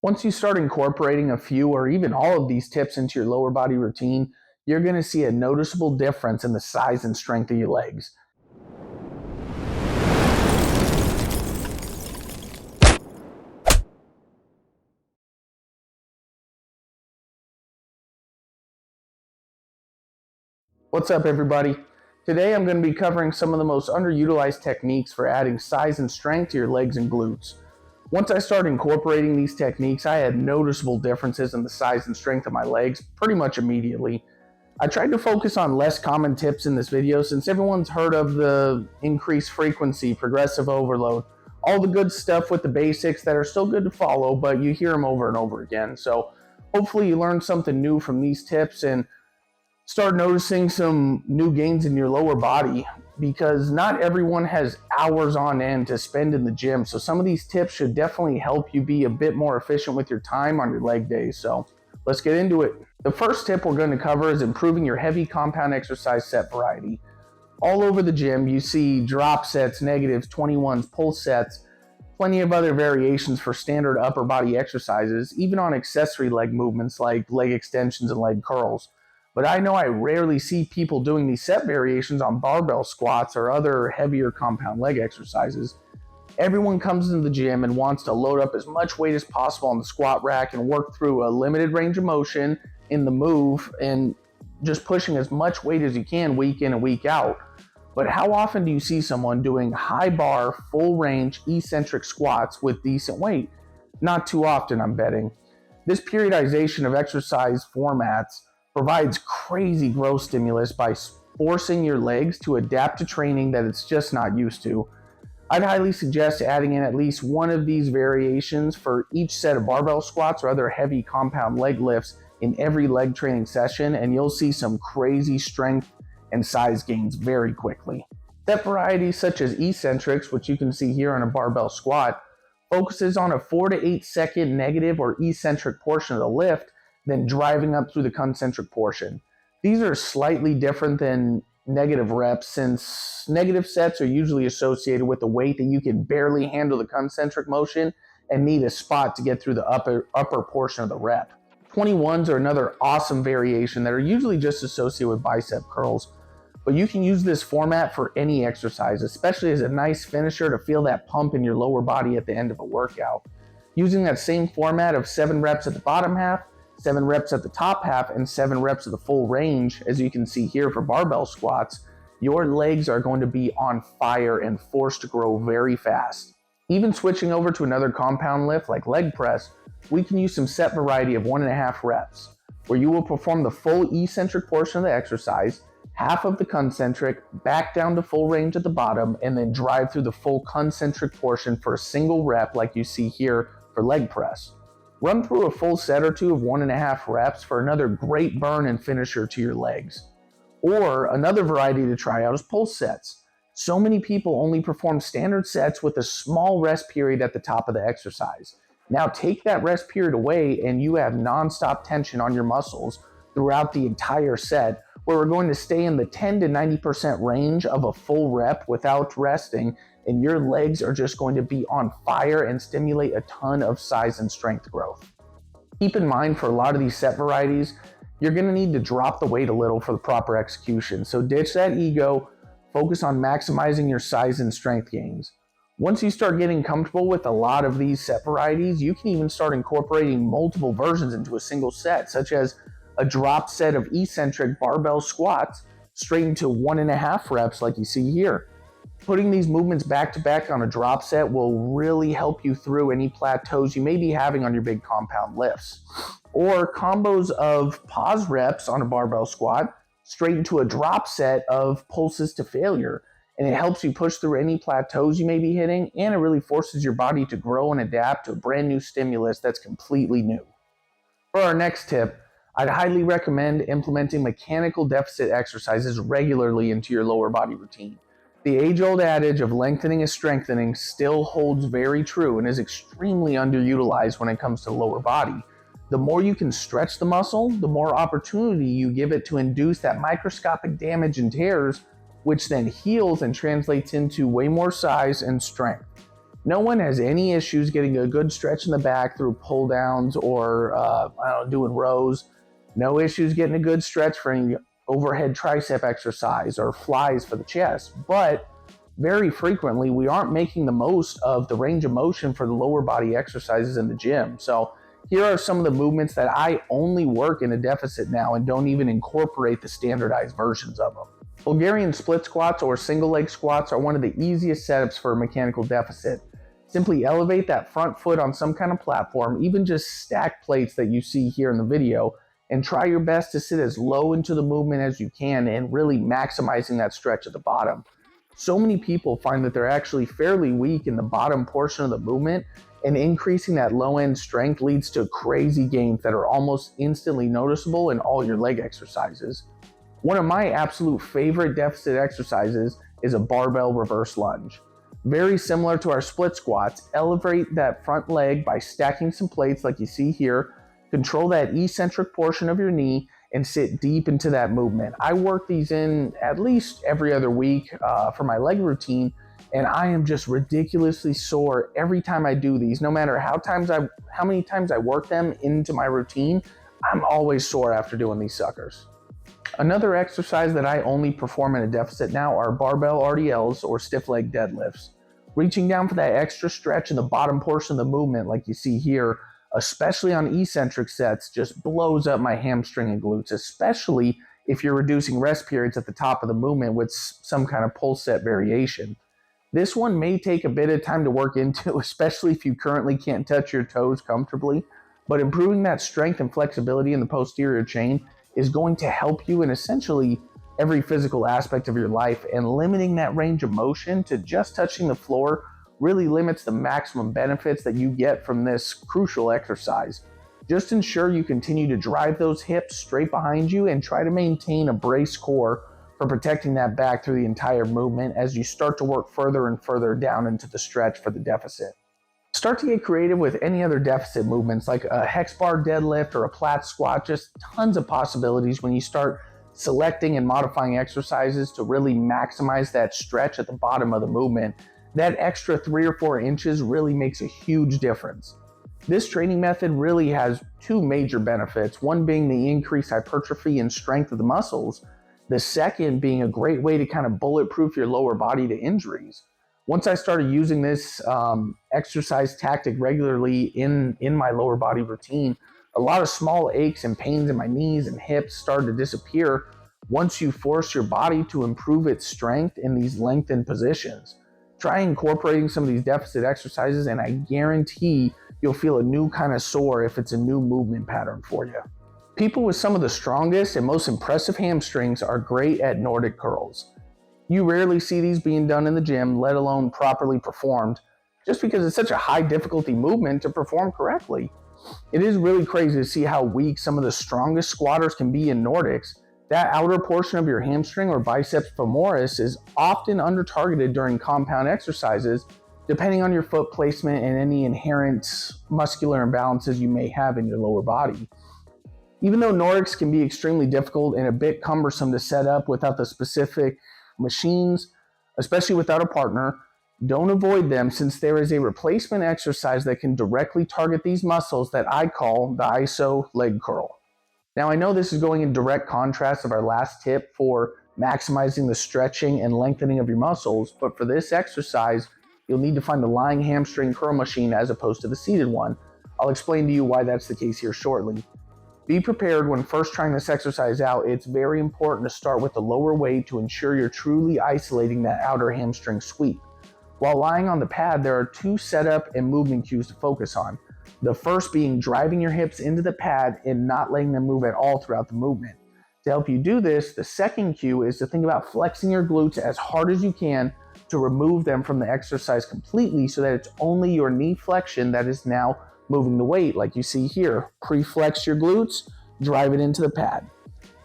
Once you start incorporating a few or even all of these tips into your lower body routine, you're going to see a noticeable difference in the size and strength of your legs. What's up, everybody? Today I'm going to be covering some of the most underutilized techniques for adding size and strength to your legs and glutes. Once I started incorporating these techniques, I had noticeable differences in the size and strength of my legs pretty much immediately. I tried to focus on less common tips in this video since everyone's heard of the increased frequency, progressive overload, all the good stuff with the basics that are still good to follow, but you hear them over and over again. So hopefully you learned something new from these tips and start noticing some new gains in your lower body, because not everyone has hours on end to spend in the gym. So some of these tips should definitely help you be a bit more efficient with your time on your leg days. So let's get into it. The first tip we're going to cover is improving your heavy compound exercise set variety. All over the gym, you see drop sets, negatives, 21s, pull sets, plenty of other variations for standard upper body exercises, even on accessory leg movements like leg extensions and leg curls. But I know I rarely see people doing these set variations on barbell squats or other heavier compound leg exercises. Everyone comes into the gym and wants to load up as much weight as possible on the squat rack and work through a limited range of motion in the move and just pushing as much weight as you can week in and week out. But how often do you see someone doing high bar, full range, eccentric squats with decent weight? Not too often, I'm betting. This periodization of exercise formats provides crazy growth stimulus by forcing your legs to adapt to training that it's just not used to. I'd highly suggest adding in at least one of these variations for each set of barbell squats or other heavy compound leg lifts in every leg training session, and you'll see some crazy strength and size gains very quickly. Set varieties such as eccentrics, which you can see here on a barbell squat, focuses on a 4 to 8 second negative or eccentric portion of the lift, then driving up through the concentric portion. These are slightly different than negative reps, since negative sets are usually associated with a weight that you can barely handle the concentric motion and need a spot to get through the upper portion of the rep. 21s are another awesome variation that are usually just associated with bicep curls, but you can use this format for any exercise, especially as a nice finisher to feel that pump in your lower body at the end of a workout. Using that same format of 7 reps at the bottom half, 7 reps at the top half, and 7 reps of the full range, as you can see here for barbell squats, your legs are going to be on fire and forced to grow very fast. Even switching over to another compound lift like leg press, we can use some set variety of 1.5 reps, where you will perform the full eccentric portion of the exercise, half of the concentric, back down to full range at the bottom, and then drive through the full concentric portion for a single rep like you see here for leg press. Run through a full set or two of 1.5 reps for another great burn and finisher to your legs. Or another variety to try out is pull sets. So many people only perform standard sets with a small rest period at the top of the exercise. Now take that rest period away and you have non-stop tension on your muscles throughout the entire set, where we're going to stay in the 10 to 90% range of a full rep without resting, and your legs are just going to be on fire and stimulate a ton of size and strength growth. Keep in mind, for a lot of these set varieties, you're going to need to drop the weight a little for the proper execution. So ditch that ego, focus on maximizing your size and strength gains. Once you start getting comfortable with a lot of these set varieties, you can even start incorporating multiple versions into a single set, such as a drop set of eccentric barbell squats straight into 1.5 reps like you see here. Putting these movements back to back on a drop set will really help you through any plateaus you may be having on your big compound lifts. Or combos of pause reps on a barbell squat straight into a drop set of pulses to failure. And it helps you push through any plateaus you may be hitting, and it really forces your body to grow and adapt to a brand new stimulus that's completely new. For our next tip, I'd highly recommend implementing mechanical deficit exercises regularly into your lower body routine. The age-old adage of lengthening is strengthening still holds very true and is extremely underutilized when it comes to lower body. The more you can stretch the muscle, the more opportunity you give it to induce that microscopic damage and tears, which then heals and translates into way more size and strength. No one has any issues getting a good stretch in the back through pull downs or doing rows. No issues getting a good stretch for any overhead tricep exercise or flies for the chest. But very frequently, we aren't making the most of the range of motion for the lower body exercises in the gym. So here are some of the movements that I only work in a deficit now and don't even incorporate the standardized versions of them. Bulgarian split squats or single leg squats are one of the easiest setups for a mechanical deficit. Simply elevate that front foot on some kind of platform, even just stacked plates that you see here in the video, and try your best to sit as low into the movement as you can and really maximizing that stretch at the bottom. So many people find that they're actually fairly weak in the bottom portion of the movement, and increasing that low end strength leads to crazy gains that are almost instantly noticeable in all your leg exercises. One of my absolute favorite deficit exercises is a barbell reverse lunge. Very similar to our split squats, elevate that front leg by stacking some plates like you see here, control that eccentric portion of your knee, and sit deep into that movement. I work these in at least every other week for my leg routine, and I am just ridiculously sore every time I do these. No matter how many times I work them into my routine, I'm always sore after doing these suckers. Another exercise that I only perform in a deficit now are barbell RDLs or stiff leg deadlifts. Reaching down for that extra stretch in the bottom portion of the movement like you see here, especially on eccentric sets, just blows up my hamstring and glutes, especially if you're reducing rest periods at the top of the movement with some kind of pull set variation. This one may take a bit of time to work into, especially if you currently can't touch your toes comfortably, but improving that strength and flexibility in the posterior chain is going to help you in essentially every physical aspect of your life, and limiting that range of motion to just touching the floor really limits the maximum benefits that you get from this crucial exercise. Just ensure you continue to drive those hips straight behind you and try to maintain a brace core for protecting that back through the entire movement as you start to work further and further down into the stretch for the deficit. Start to get creative with any other deficit movements like a hex bar deadlift or a plat squat. Just tons of possibilities when you start selecting and modifying exercises to really maximize that stretch at the bottom of the movement. That extra 3 or 4 inches really makes a huge difference. This training method really has two major benefits, one being the increased hypertrophy and strength of the muscles, the second being a great way to kind of bulletproof your lower body to injuries. Once I started using this exercise tactic regularly in my lower body routine, a lot of small aches and pains in my knees and hips started to disappear once you force your body to improve its strength in these lengthened positions. Try incorporating some of these deficit exercises, and I guarantee you'll feel a new kind of sore if it's a new movement pattern for you. People with some of the strongest and most impressive hamstrings are great at Nordic curls. You rarely see these being done in the gym, let alone properly performed, just because it's such a high difficulty movement to perform correctly. It is really crazy to see how weak some of the strongest squatters can be in Nordics. That outer portion of your hamstring or biceps femoris is often under-targeted during compound exercises, depending on your foot placement and any inherent muscular imbalances you may have in your lower body. Even though Nordics can be extremely difficult and a bit cumbersome to set up without the specific machines, especially without a partner, don't avoid them, since there is a replacement exercise that can directly target these muscles that I call the ISO leg curl. Now, I know this is going in direct contrast of our last tip for maximizing the stretching and lengthening of your muscles, but for this exercise, you'll need to find the lying hamstring curl machine as opposed to the seated one. I'll explain to you why that's the case here shortly. Be prepared when first trying this exercise out. It's very important to start with the lower weight to ensure you're truly isolating that outer hamstring sweep. While lying on the pad, there are two setup and movement cues to focus on. The first being driving your hips into the pad and not letting them move at all throughout the movement. To help you do this, the second cue is to think about flexing your glutes as hard as you can to remove them from the exercise completely, so that it's only your knee flexion that is now moving the weight, like you see here. Pre-flex your glutes, drive it into the pad.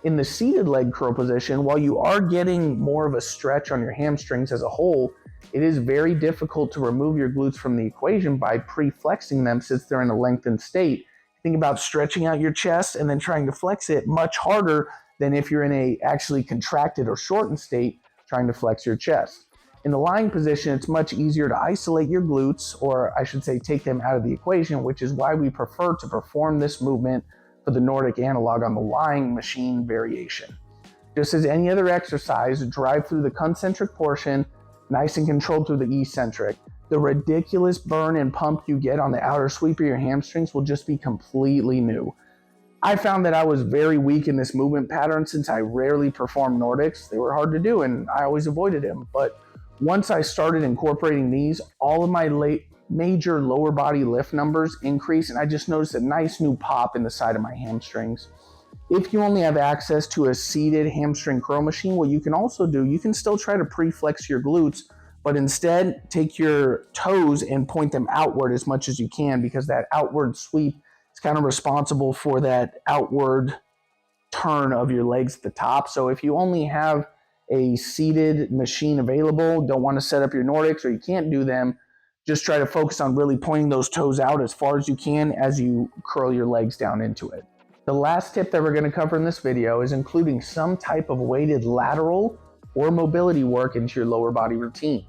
In the seated leg curl position, while you are getting more of a stretch on your hamstrings as a whole, it is very difficult to remove your glutes from the equation by pre-flexing them, since they're in a lengthened state. Think about stretching out your chest and then trying to flex it, much harder than if you're in a actually contracted or shortened state trying to flex your chest. In the lying position, it's much easier to isolate your glutes, or I should say take them out of the equation, which is why we prefer to perform this movement for the Nordic analog on the lying machine variation. Just as any other exercise, drive through the concentric portion, nice and controlled through the eccentric. The ridiculous burn and pump you get on the outer sweep of your hamstrings will just be completely new. I found that I was very weak in this movement pattern since I rarely performed Nordics. They were hard to do and I always avoided them. But once I started incorporating these, all of my major lower body lift numbers increased, and I just noticed a nice new pop in the side of my hamstrings. If you only have access to a seated hamstring curl machine, what you can also do, you can still try to pre-flex your glutes, but instead take your toes and point them outward as much as you can, because that outward sweep is kind of responsible for that outward turn of your legs at the top. So if you only have a seated machine available, don't want to set up your Nordics, or you can't do them, just try to focus on really pointing those toes out as far as you can as you curl your legs down into it. The last tip that we're going to cover in this video is including some type of weighted lateral or mobility work into your lower body routine.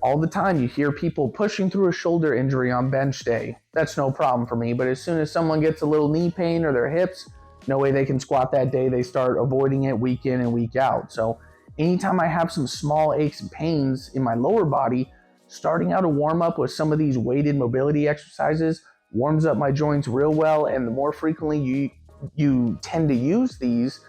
All the time you hear people pushing through a shoulder injury on bench day. That's no problem for me, but as soon as someone gets a little knee pain or their hips, no way they can squat that day, they start avoiding it week in and week out. So anytime I have some small aches and pains in my lower body, starting out a warm up with some of these weighted mobility exercises warms up my joints real well, and the more frequently you tend to use these,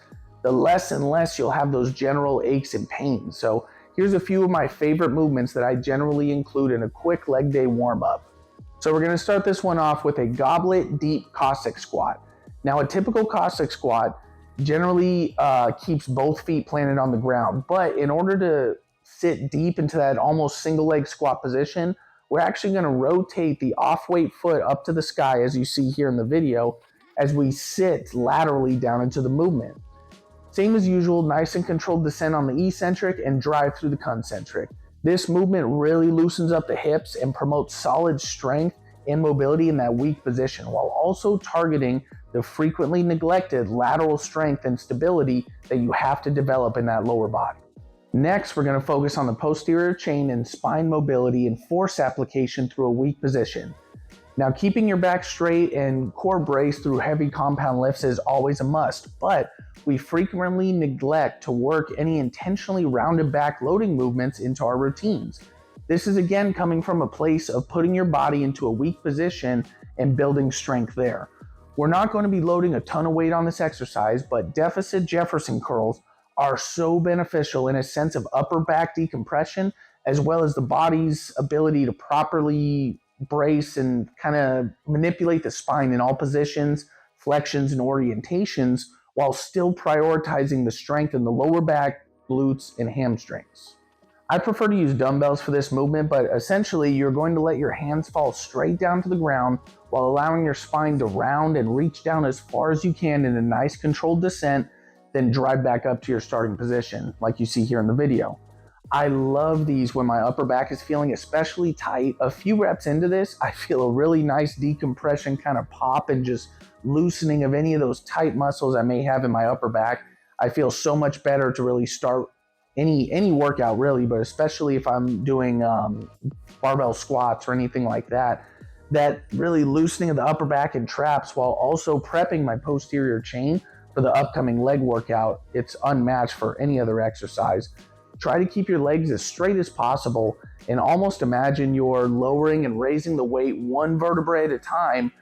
the less and less you'll have those general aches and pains. So here's a few of my favorite movements that I generally include in a quick leg day warm up. So we're going to start this one off with a goblet deep Cossack squat. Now a typical Cossack squat generally keeps both feet planted on the ground, but in order to sit deep into that almost single leg squat position, we're actually going to rotate the off-weight foot up to the sky, as you see here in the video, as we sit laterally down into the movement. Same as usual, nice and controlled descent on the eccentric and drive through the concentric. This movement really loosens up the hips and promotes solid strength and mobility in that weak position, while also targeting the frequently neglected lateral strength and stability that you have to develop in that lower body. Next, we're going to focus on the posterior chain and spine mobility and force application through a weak position. Now, keeping your back straight and core braced through heavy compound lifts is always a must, but we frequently neglect to work any intentionally rounded back loading movements into our routines. This is again coming from a place of putting your body into a weak position and building strength there. We're not going to be loading a ton of weight on this exercise, but deficit Jefferson curls are so beneficial in a sense of upper back decompression, as well as the body's ability to properly brace and kind of manipulate the spine in all positions, flexions, and orientations, while still prioritizing the strength in the lower back, glutes, and hamstrings. I prefer to use dumbbells for this movement, but essentially you're going to let your hands fall straight down to the ground while allowing your spine to round and reach down as far as you can in a nice controlled descent, then drive back up to your starting position, like you see here in the video. I love these when my upper back is feeling especially tight. A few reps into this, I feel a really nice decompression kind of pop and just loosening of any of those tight muscles I may have in my upper back. I feel so much better to really start any workout really, but especially if I'm doing barbell squats or anything like that. That really loosening of the upper back and traps while also prepping my posterior chain for the upcoming leg workout, it's unmatched for any other exercise. Try to keep your legs as straight as possible and almost imagine you're lowering and raising the weight one vertebrae at a time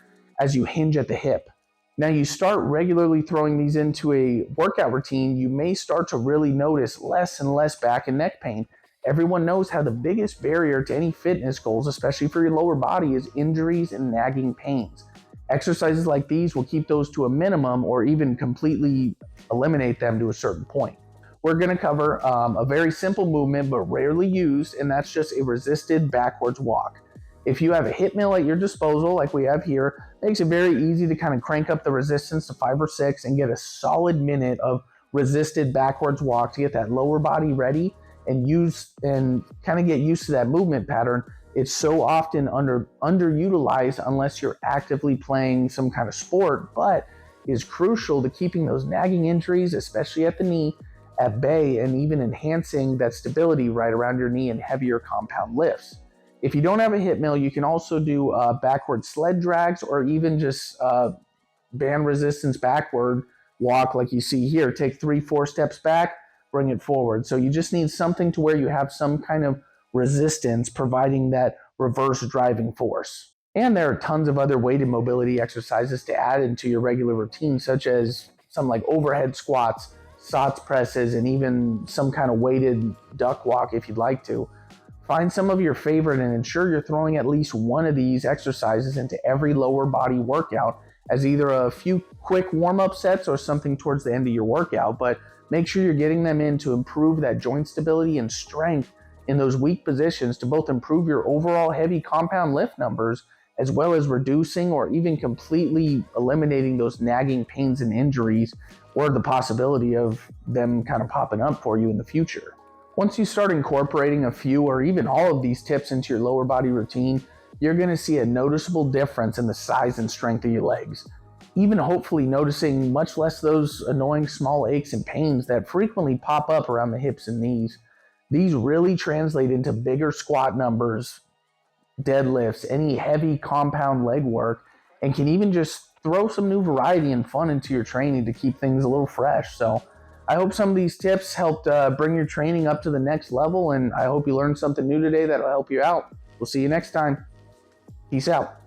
as you hinge at the hip. Now you start regularly throwing these into a workout routine, you may start to really notice less and less back and neck pain. Everyone knows how the biggest barrier to any fitness goals, especially for your lower body, is injuries and nagging pains. Exercises like these will keep those to a minimum or even completely eliminate them to a certain point. We're going to cover a very simple movement but rarely used, and that's just a resisted backwards walk. If you have a hip mill at your disposal, like we have here, it makes it very easy to kind of crank up the resistance to 5 or 6 and get a solid minute of resisted backwards walk to get that lower body ready and kind of get used to that movement pattern. It's so often underutilized unless you're actively playing some kind of sport, but is crucial to keeping those nagging injuries, especially at the knee, at bay and even enhancing that stability right around your knee in heavier compound lifts. If you don't have a hip mill, you can also do backward sled drags or even just band resistance backward walk like you see here. Take 3-4 steps back, bring it forward. So you just need something to where you have some kind of resistance providing that reverse driving force. And there are tons of other weighted mobility exercises to add into your regular routine, such as some like overhead squats, SOTS presses, and even some kind of weighted duck walk if you'd like to. Find some of your favorite and ensure you're throwing at least one of these exercises into every lower body workout as either a few quick warm-up sets or something towards the end of your workout, but make sure you're getting them in to improve that joint stability and strength in those weak positions to both improve your overall heavy compound lift numbers as well as reducing or even completely eliminating those nagging pains and injuries or the possibility of them kind of popping up for you in the future. Once you start incorporating a few or even all of these tips into your lower body routine, you're going to see a noticeable difference in the size and strength of your legs. Even hopefully noticing much less those annoying small aches and pains that frequently pop up around the hips and knees. These really translate into bigger squat numbers, deadlifts, any heavy compound leg work, and can even just throw some new variety and fun into your training to keep things a little fresh. So I hope some of these tips helped bring your training up to the next level, and I hope you learned something new today that'll help you out. We'll see you next time. Peace out.